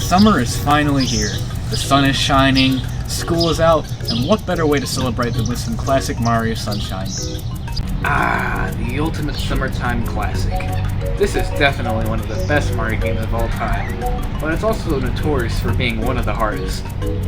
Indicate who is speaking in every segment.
Speaker 1: Summer is finally here. The sun is shining, school is out, and what better way to celebrate than with some classic Mario Sunshine? Ah, the ultimate summertime classic. This is definitely one of the best Mario games of all time, but it's also notorious for being one of the hardest.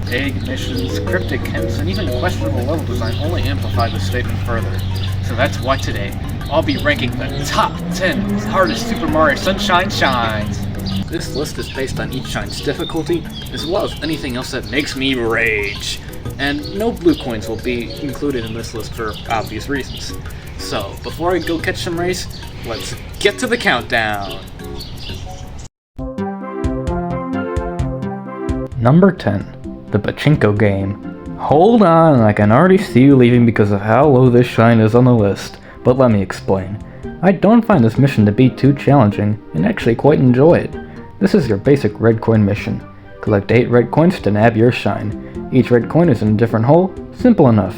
Speaker 1: Vague missions, cryptic hints, and even questionable level design only amplify the statement further. So that's why today, I'll be ranking the top 10 hardest Super Mario Sunshine shines. This list is based on each shine's difficulty, as well as anything else that makes me rage. And no blue coins will be included in this list for obvious reasons. So, before I go catch some rays, let's get to the countdown!
Speaker 2: Number 10. The Pachinko Game. Hold on, I can already see you leaving because of how low this shine is on the list, but let me explain. I don't find this mission to be too challenging, and actually quite enjoy it. This is your basic red coin mission. Collect 8 red coins to nab your shine. Each red coin is in a different hole. Simple enough.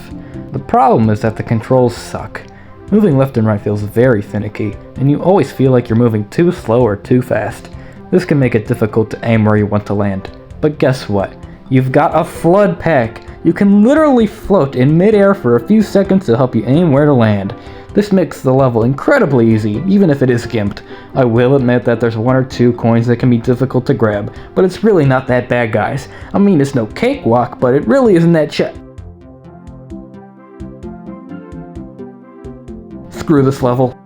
Speaker 2: The problem is that the controls suck. Moving left and right feels very finicky, and you always feel like you're moving too slow or too fast. This can make it difficult to aim where you want to land. But guess what? You've got a flood pack! You can literally float in midair for a few seconds to help you aim where to land. This makes the level incredibly easy, even if it is gimped. I will admit that there's 1 or 2 coins that can be difficult to grab, but it's really not that bad, guys. I mean, it's no cakewalk, but it really isn't that Screw this level.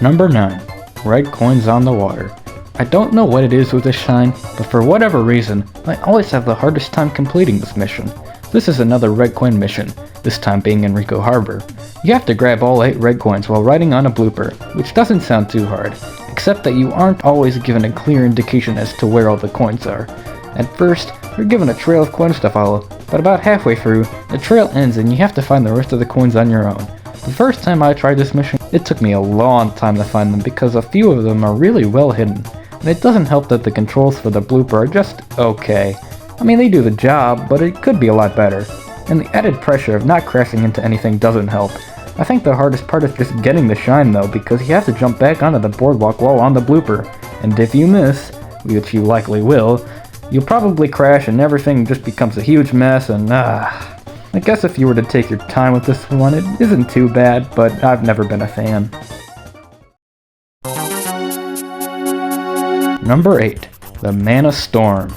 Speaker 2: Number 9. Red coins on the water. I don't know what it is with this shine, but for whatever reason, I always have the hardest time completing this mission. This is another red coin mission, this time being in Rico Harbor. You have to grab all 8 red coins while riding on a blooper, which doesn't sound too hard, except that you aren't always given a clear indication as to where all the coins are. At first, you're given a trail of coins to follow, but about halfway through, the trail ends and you have to find the rest of the coins on your own. The first time I tried this mission, it took me a long time to find them because a few of them are really well hidden, and it doesn't help that the controls for the blooper are just okay. I mean, they do the job, but it could be a lot better. And the added pressure of not crashing into anything doesn't help. I think the hardest part is just getting the shine though, because you have to jump back onto the boardwalk while on the blooper. And if you miss, which you likely will, you'll probably crash and everything just becomes a huge mess and I guess if you were to take your time with this one, it isn't too bad, but I've never been a fan. Number 8. The Manta Storm.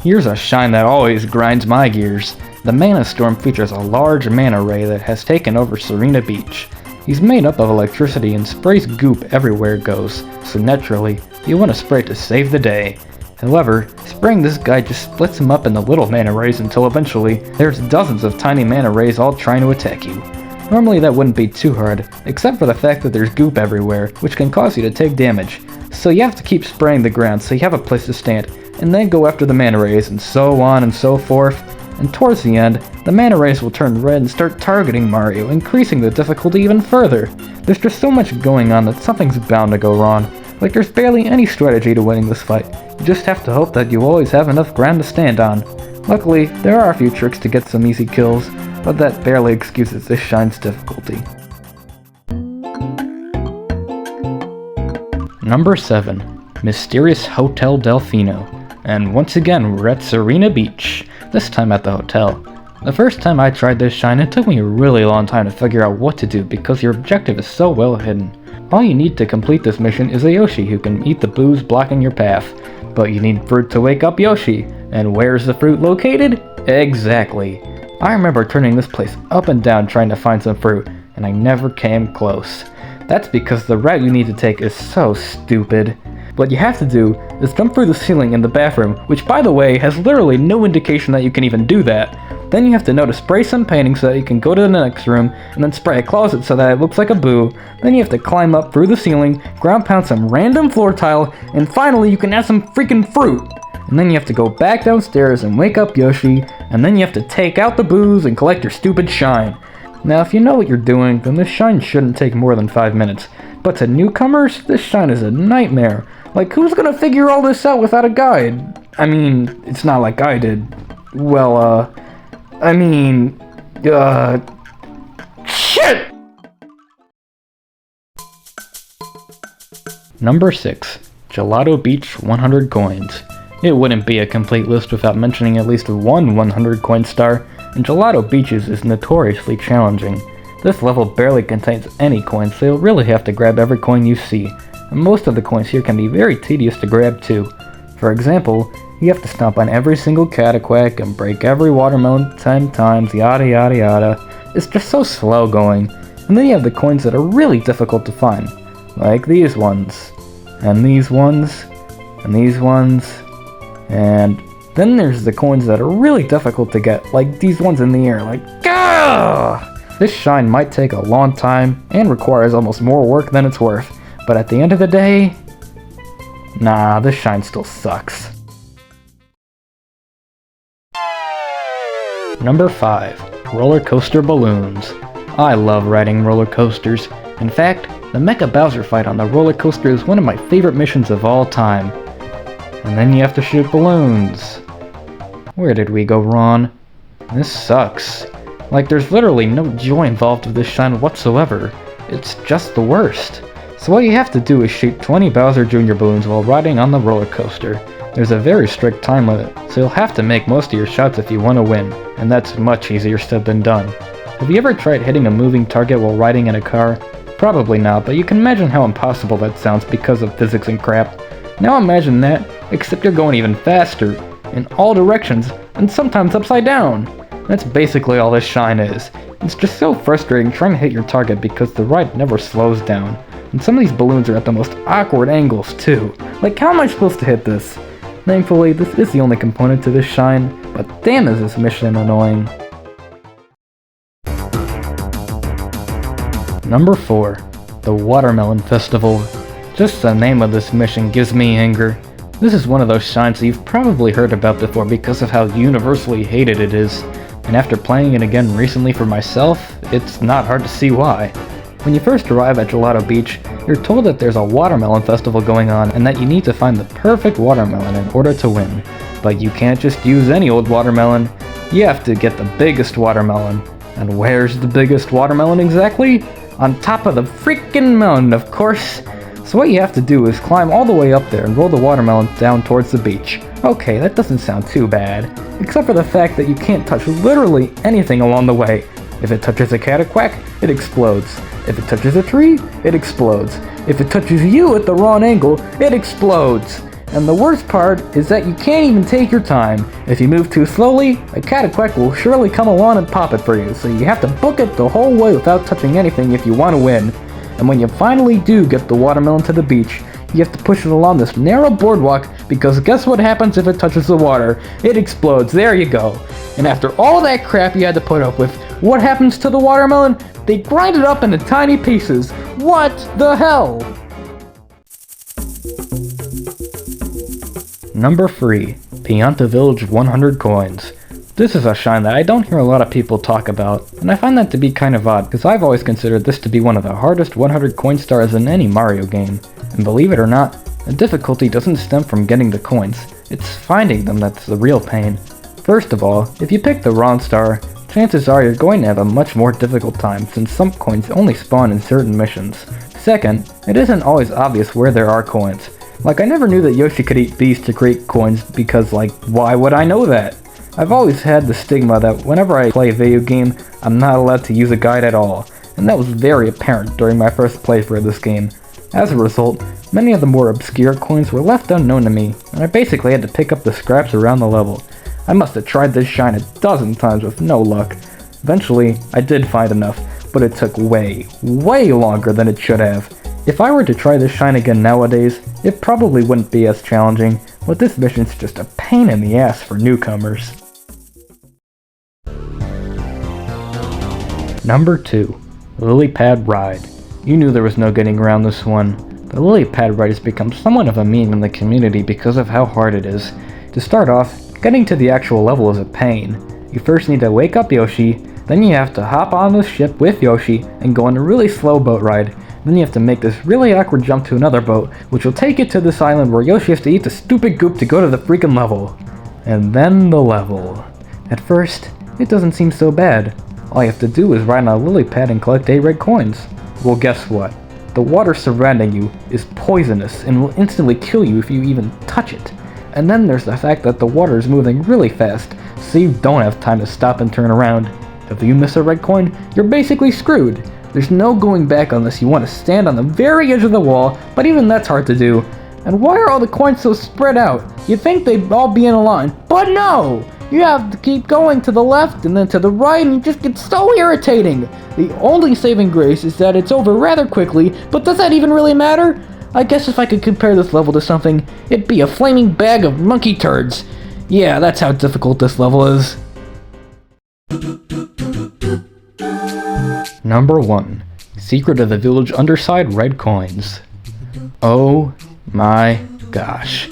Speaker 2: Here's a shine that always grinds my gears. The Manta Storm features a large mana ray that has taken over Serena Beach. He's made up of electricity and sprays goop everywhere it goes, so naturally, you want to spray to save the day. However, spraying this guy just splits him up into little mana rays until eventually, there's dozens of tiny mana rays all trying to attack you. Normally that wouldn't be too hard, except for the fact that there's goop everywhere, which can cause you to take damage. So you have to keep spraying the ground so you have a place to stand, and then go after the mana rays, and so on and so forth. And towards the end, the mana rays will turn red and start targeting Mario, increasing the difficulty even further. There's just so much going on that something's bound to go wrong. Like there's barely any strategy to winning this fight. You just have to hope that you always have enough ground to stand on. Luckily, there are a few tricks to get some easy kills, but that barely excuses this shine's difficulty. Number 7. Mysterious Hotel Delfino. And once again, we're at Serena Beach, this time at the hotel. The first time I tried this shine, it took me a really long time to figure out what to do because your objective is so well hidden. All you need to complete this mission is a Yoshi who can eat the booze blocking your path. But you need fruit to wake up Yoshi. And where's the fruit located? Exactly. I remember turning this place up and down trying to find some fruit, and I never came close. That's because the route you need to take is so stupid. What you have to do is jump through the ceiling in the bathroom, which by the way has literally no indication that you can even do that. Then you have to know to spray some painting so that you can go to the next room, and then spray a closet so that it looks like a boo. Then you have to climb up through the ceiling, ground pound some random floor tile, and finally you can have some freaking fruit. And then you have to go back downstairs and wake up Yoshi, and then you have to take out the booze and collect your stupid shine. Now if you know what you're doing, then this shine shouldn't take more than 5 minutes. But to newcomers, this shine is a nightmare. Like, who's gonna figure all this out without a guide? I mean, it's not like I did. Well, shit! Number 6. Gelato Beach 100 coins. It wouldn't be a complete list without mentioning at least one 100 coin star, and Gelato Beaches is notoriously challenging. This level barely contains any coins, so you'll really have to grab every coin you see, and most of the coins here can be very tedious to grab too. For example, you have to stomp on every single cataquack and break every watermelon 10 times, yada yada yada. It's just so slow going. And then you have the coins that are really difficult to find, like these ones, and these ones, and these ones, and then there's the coins that are really difficult to get, like these ones in the air, like gah! This shine might take a long time and requires almost more work than it's worth, but at the end of the day, nah, this shine still sucks. Number 5. Roller Coaster Balloons. I love riding roller coasters. In fact, the Mecha Bowser fight on the roller coaster is one of my favorite missions of all time. And then you have to shoot balloons. Where did we go wrong? This sucks. Like, there's literally no joy involved with this shine whatsoever. It's just the worst. So what you have to do is shoot 20 Bowser Jr. balloons while riding on the roller coaster. There's a very strict time limit, so you'll have to make most of your shots if you want to win, and that's much easier said than done. Have you ever tried hitting a moving target while riding in a car? Probably not, but you can imagine how impossible that sounds because of physics and crap. Now imagine that, except you're going even faster, in all directions, and sometimes upside down. That's basically all this shine is. It's just so frustrating trying to hit your target because the ride never slows down. And some of these balloons are at the most awkward angles too. Like, how am I supposed to hit this? Thankfully, this is the only component to this shine, but damn is this mission annoying. Number 4. The Watermelon Festival. Just the name of this mission gives me anger. This is one of those shines that you've probably heard about before because of how universally hated it is, and after playing it again recently for myself, it's not hard to see why. When you first arrive at Gelato Beach, you're told that there's a watermelon festival going on and that you need to find the perfect watermelon in order to win. But you can't just use any old watermelon, you have to get the biggest watermelon. And where's the biggest watermelon exactly? On top of the freaking mountain, of course. So what you have to do is climb all the way up there and roll the watermelon down towards the beach. Okay, that doesn't sound too bad, except for the fact that you can't touch literally anything along the way. If it touches a cataquack, it explodes. If it touches a tree, it explodes. If it touches you at the wrong angle, it explodes. And the worst part is that you can't even take your time. If you move too slowly, a cataquack will surely come along and pop it for you, so you have to book it the whole way without touching anything if you want to win. And when you finally do get the watermelon to the beach, you have to push it along this narrow boardwalk because guess what happens if it touches the water? It explodes, there you go. And after all that crap you had to put up with, what happens to the watermelon? They grind it up into tiny pieces. What the hell? Number 3. Pianta Village 100 coins. This is a shine that I don't hear a lot of people talk about, and I find that to be kind of odd because I've always considered this to be one of the hardest 100 coin stars in any Mario game. And believe it or not, the difficulty doesn't stem from getting the coins, it's finding them that's the real pain. First of all, if you pick the wrong star, chances are you're going to have a much more difficult time since some coins only spawn in certain missions. Second, it isn't always obvious where there are coins. Like, I never knew that Yoshi could eat bees to create coins because, like, why would I know that? I've always had the stigma that whenever I play a video game, I'm not allowed to use a guide at all, and that was very apparent during my first playthrough of this game. As a result, many of the more obscure coins were left unknown to me, and I basically had to pick up the scraps around the level. I must have tried this shine a dozen times with no luck. Eventually, I did find enough, but it took way longer than it should have. If I were to try this shine again nowadays, it probably wouldn't be as challenging, but this mission's just a pain in the ass for newcomers. Number 2. Lily Pad Ride. You knew there was no getting around this one. The Lily Pad Ride has become somewhat of a meme in the community because of how hard it is. To start off, getting to the actual level is a pain. You first need to wake up Yoshi, then you have to hop on the ship with Yoshi and go on a really slow boat ride. Then you have to make this really awkward jump to another boat, which will take you to this island where Yoshi has to eat the stupid goop to go to the freaking level. And then the level. At first, it doesn't seem so bad. All you have to do is ride on a lily pad and collect 8 red coins. Well, guess what? The the water surrounding you is poisonous and will instantly kill you if you even touch it. And then there's the fact that the water is moving really fast, so you don't have time to stop and turn around. If you miss a red coin, you're basically screwed. There's no going back unless you want to stand on the very edge of the wall, but even that's hard to do. And why are all the coins so spread out? You'd think they'd all be in a line, but no! You have to keep going to the left and then to the right, and you just get so irritating. The only saving grace is that it's over rather quickly, but does that even really matter? I guess if I could compare this level to something, it'd be a flaming bag of monkey turds. Yeah, that's how difficult this level is. Number 1. Secret of the Village Underside Red Coins. Oh my gosh.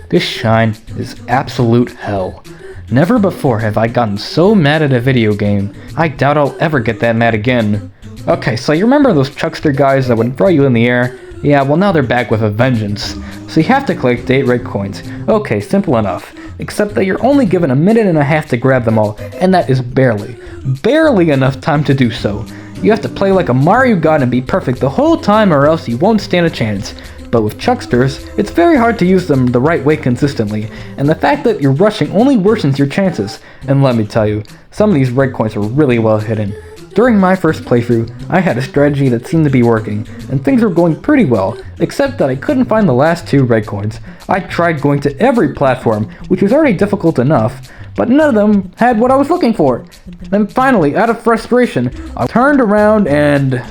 Speaker 2: This shine is absolute hell. Never before have I gotten so mad at a video game. I doubt I'll ever get that mad again. Okay, so you remember those chuckster guys that would throw you in the air? Yeah, well now they're back with a vengeance. So you have to collect 8 red coins. Okay, simple enough. Except that you're only given a minute and a half to grab them all, and that is barely enough time to do so. You have to play like a Mario god and be perfect the whole time or else you won't stand a chance. But with chucksters, it's very hard to use them the right way consistently, and the fact that you're rushing only worsens your chances. And let me tell you, some of these red coins are really well hidden. During my first playthrough, I had a strategy that seemed to be working, and things were going pretty well, except that I couldn't find the last 2 red coins. I tried going to every platform, which was already difficult enough, but none of them had what I was looking for. Then finally, out of frustration, I turned around and...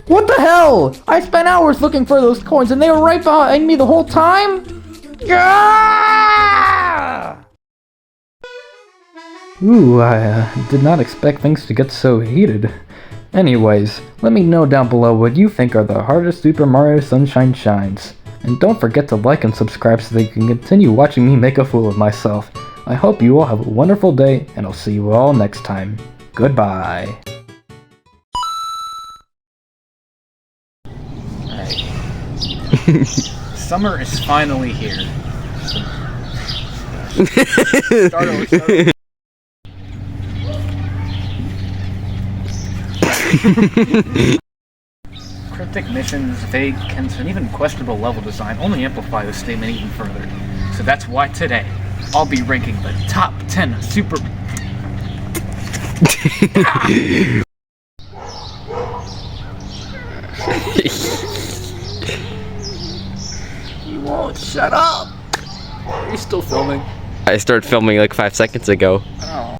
Speaker 2: What the hell? I spent hours looking for those coins and they were right behind me the whole time? Yeah! Ooh, I did not expect things to get so heated. Anyways, let me know down below what you think are the hardest Super Mario Sunshine shines. And don't forget to like and subscribe so that you can continue watching me make a fool of myself. I hope you all have a wonderful day, and I'll see you all next time. Goodbye.
Speaker 1: Summer is finally here. Start over. Cryptic missions, vague hints, and even questionable level design only amplify this statement even further. So that's why today, I'll be ranking the top 10 super... You won't shut up! Are you still filming?
Speaker 3: I started filming like 5 seconds ago.
Speaker 1: Oh.